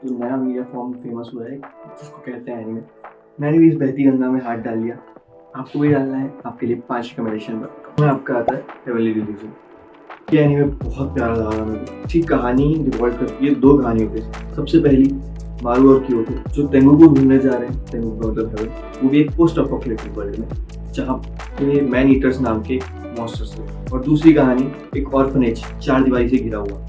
जो नया media form famous हुआ है जिसको कहते हैं एनीमे। मैंने भी इस बहती गंगा में हाथ डाल लिया। आपको भी डालना है। आपके लिए 5 रिकमेंडेशन बताऊँ मैं। आपका आता है हेवनली डिलीजन। ये एनीमे बहुत प्यारा लगा मेरे को। इसकी कहानी रिवॉल्व करती है 2 कहानियों पे। सबसे पहली मारू और क्योटो जो तेंगुकू ढूंढने जा रहे हैं। तेंगुकू मतलब हेवन, वो भी एक पोस्ट अपोकैलिप्टिक वर्ल्ड में जहाँ पे मैन ईटर्स नाम के मॉन्स्टर्स थे। और दूसरी कहानी एक ऑर्फनेज 4 दीवारी से घिरा हुआ,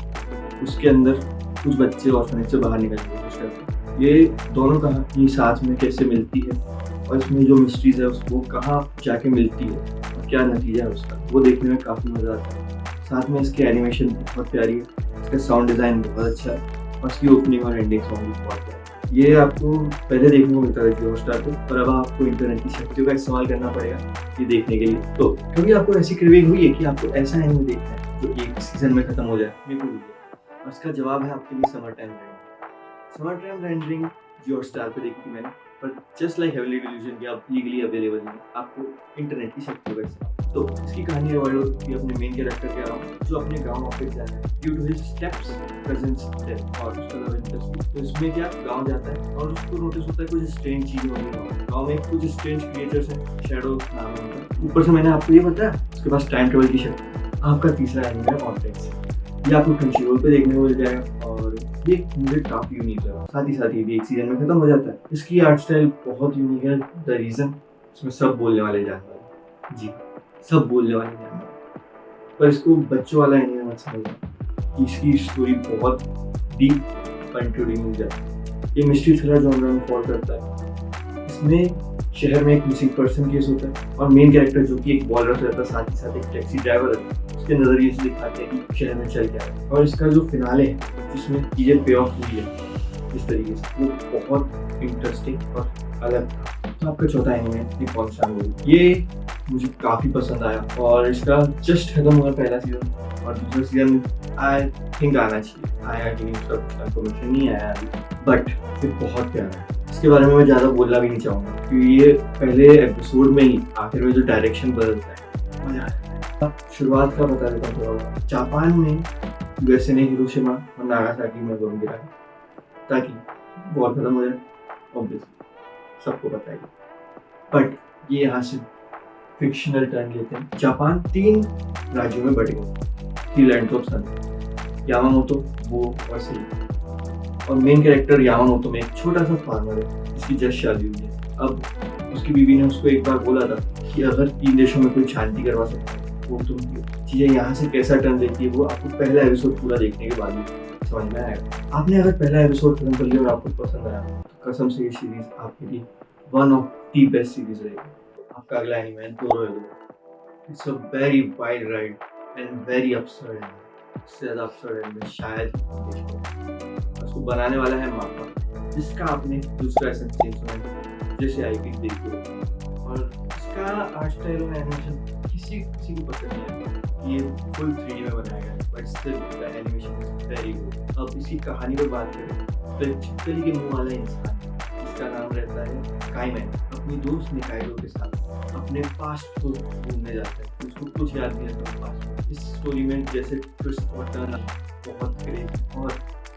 उसके अंदर कुछ बच्चे ऑर्फनेज से बाहर निकल गए कुछ करके। ये दोनों कहानी साथ में कैसे मिलती है और इसमें जो मिस्ट्रीज है उसको कहाँ जाके मिलती है और क्या नतीजा है उसका, वो देखने में काफ़ी मज़ा आता है। साथ में इसकी एनिमेशन बहुत प्यारी है, इसका साउंड डिज़ाइन बहुत अच्छा है और इसकी ओपनिंग और एंडिंग सॉन्ग भी बहुत प्यारा है। ये आपको पहले देखने को मिलता था जियो हॉटस्टार पे, पर अब आपको इंटरनेट की शक्तियों का इस्तेमाल करना पड़ेगा ये देखने के लिए। तो कभी आपको ऐसी क्रेविंग हुई है कि आपको ऐसा एनिमे देखना है जो एक सीजन में खत्म हो जाए? मेरे को हुई है और इसका जवाब है आपके लिए Summer Time Rendering. Summer Time Rendering Jio Hotstar पे देखी थी मैंने, पर जस्ट लाइक हेवनली डिलीजन की आप लीगली अवेलेबल नहीं है आपको इंटरनेट की शक्तियों का इस्तेमाल। तो इसकी कहानी रिवॉल्व होती है अपने मेन कैरेक्टर के अराउंड जो अपने गांव वापस जा रहा है due to his steps cousins death और उसका लव इंटरेस्ट। तो इसमें क्या गांव जाता है और उसको नोटिस होता है कुछ स्ट्रेंज चीजें हो रही गांव में, कुछ स्ट्रेंज क्रिएचर्स हैं, शैडो नाम है उनका। ऊपर से मैंने आपको ये बताया उसके पास टाइम ट्रेवल की शक्ति। आपका तीसरा एनिमे है ऑब्जेक्ट्स। ये आपको क्रंचीरोल पे देखने को मिल जाएगा और ये मुझे काफ़ी यूनिक लगा। साथ ही ये भी एक सीजन में खत्म हो जाता है। इसकी आर्ट स्टाइल बहुत यूनिक है। द रीजन इसमें सब बोलने वाले जानवर हैं। जी, सब बोलने वाले जानवर, पर इसको बच्चों वाला एनीमे मत समझना। इसकी स्टोरी बहुत डीप और इंट्रोड्यूसिंग है। ये मिस्ट्री थ्रिलर जॉनर में फॉल करता है। इसमें शहर में एक मिसिंग पर्सन केस होता है और मेन कैरेक्टर जो कि एक बॉलर रहता है साथ ही साथ एक टैक्सी ड्राइवर है, उसके नजरिए से दिखाते हैं कि शहर में चल क्या है। और इसका जो फिनाले है जिसमें चीजें पे ऑफ हुई है इस तरीके से, वो बहुत इंटरेस्टिंग और अलग था। तो आपका चौथा एनिमे है कौन सा मूवी। ये मुझे काफ़ी पसंद आया और इसका जस्ट खत्म हुआ पहला सीजन और दूसरा सीजन आई थिंक आना चाहिए। आया कि नहीं उसका कंफर्मेशन नहीं आया अभी, बट ये बहुत प्यारा है। इसके बारे में मैं ज़्यादा बोलना भी नहीं चाहूँगा क्योंकि ये पहले एपिसोड में ही आखिर में जो डायरेक्शन बदलता है मजा आता है। शुरुआत का बता देता हूँ थोड़ा। जापान में यूएसए ने हिरोशिमा और नागासाकी में बम गिराया ताकि वॉर खत्म हो जाए। ऑब्वियसली सबको पता है, बट ये यहाँ से फिक्शनल टर्न लेते हैं। जापान 3 राज्यों में बटे हुए, 3 लैंड ऑफ सन, यामामोतो, वो और सेई। और मेन कैरेक्टर यामामोतो में एक छोटा सा फार्मर है जिसकी जस्ट शादी हुई है। अब उसकी बीवी ने उसको एक बार बोला था कि अगर 3 देशों में कोई शांति करवा सकता है वो तुम हो। चीज़ें यहाँ से कैसा टर्न लेती है वो आपको पहला एपिसोड पूरा देखने के बाद ही समझ में आएगा। आपने अगर पहला एपिसोड खत्म कर लिया और आपको पसंद आया तो कसम से ये सीरीज आपके लिए one of the best series रहेगी। आपका अगला एनिमे है Dorohedoro. It's a very wild ride and very absurd है। इससे ज़्यादा अपसर्ड है मैं शायद देखो। उसको बनाने वाला है मापा, जिसका आपने दूसरा इंस्ट्रूमेंट जैसे आईपी देखी हो। और इसका आर्ट स्टाइल और एनिमेशन किसी किसी को पसंद नहीं है। ये फुल 3D में बनाया गया है but still the animation is very good. अब इसकी कहानी पर बात करें तो चिपकली के मुंह वाला इंसान जिसका नाम रहता है काइमैन अपनी दोस्त निकाइडो के साथ अपने पास्ट को घूमने जाता है। उसको कुछ याद नहीं रहता पास्ट। इस स्टोरी में जैसे ट्विस्ट और टर्न बहुत क्रेजी, और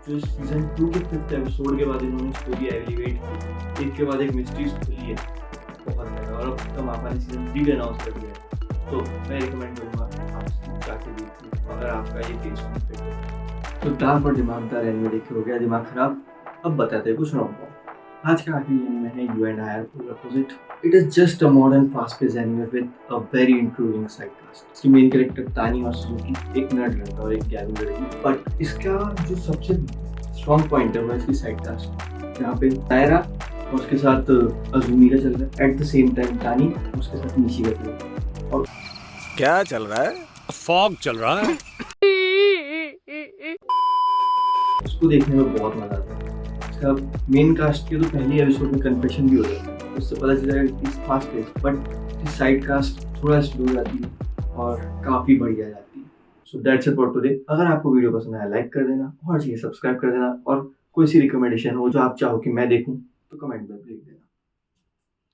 जो सीजन 2 के 5th एपिसोड के बाद इन्होंने स्टोरी एलिवेट की, एक के बाद एक मिस्ट्रीज खुली है बहुत ज़्यादा। और अब तक आपने सीजन 3 भी अनाउंस कर दिया है, तो मैं रिकमेंड करूँगा आप जाके देखिए अगर आपका ये टेस्ट में फिट है। तो डार्क और दिमागदार एनिमे देख के हो गया दिमाग खराब। अब बताते हैं कुछ नॉर्मल। आज का आखिरी एनिमे है you and I R polar opposite. It is just a modern fast-paced anime with a very intriguing side cast. इसकी मेन कैरेक्टर तानी और सुजुकी एक नर्ड लड़का और एक गैरू लड़की, बट इसका जो सबसे स्ट्रॉन्ग पॉइंट है वो इसकी साइड कास्ट, जहाँ पे तायरा और उसके साथ अजुमी का चल रहा है, एट द सेम टाइम तानी और उसके साथ निशी का चल रहा है। और क्या चल रहा है? फॉग चल रहा है। उसको देखने में बहुत मजा आता है। इसका मेन कास्ट के तो पहली एपिसोड में कन्फेशन भी हो जाता है, उससे पता चल जाएगा कि फास्ट पेस, बट इस साइड कास्ट थोड़ा स्लो जाती है और काफ़ी बढ़िया जाती है। So that's it for today. अगर आपको वीडियो पसंद आया लाइक कर देना और चाहिए सब्सक्राइब कर देना, और कोई सी रिकमेंडेशन हो जो आप चाहो कि मैं देखूं तो कमेंट में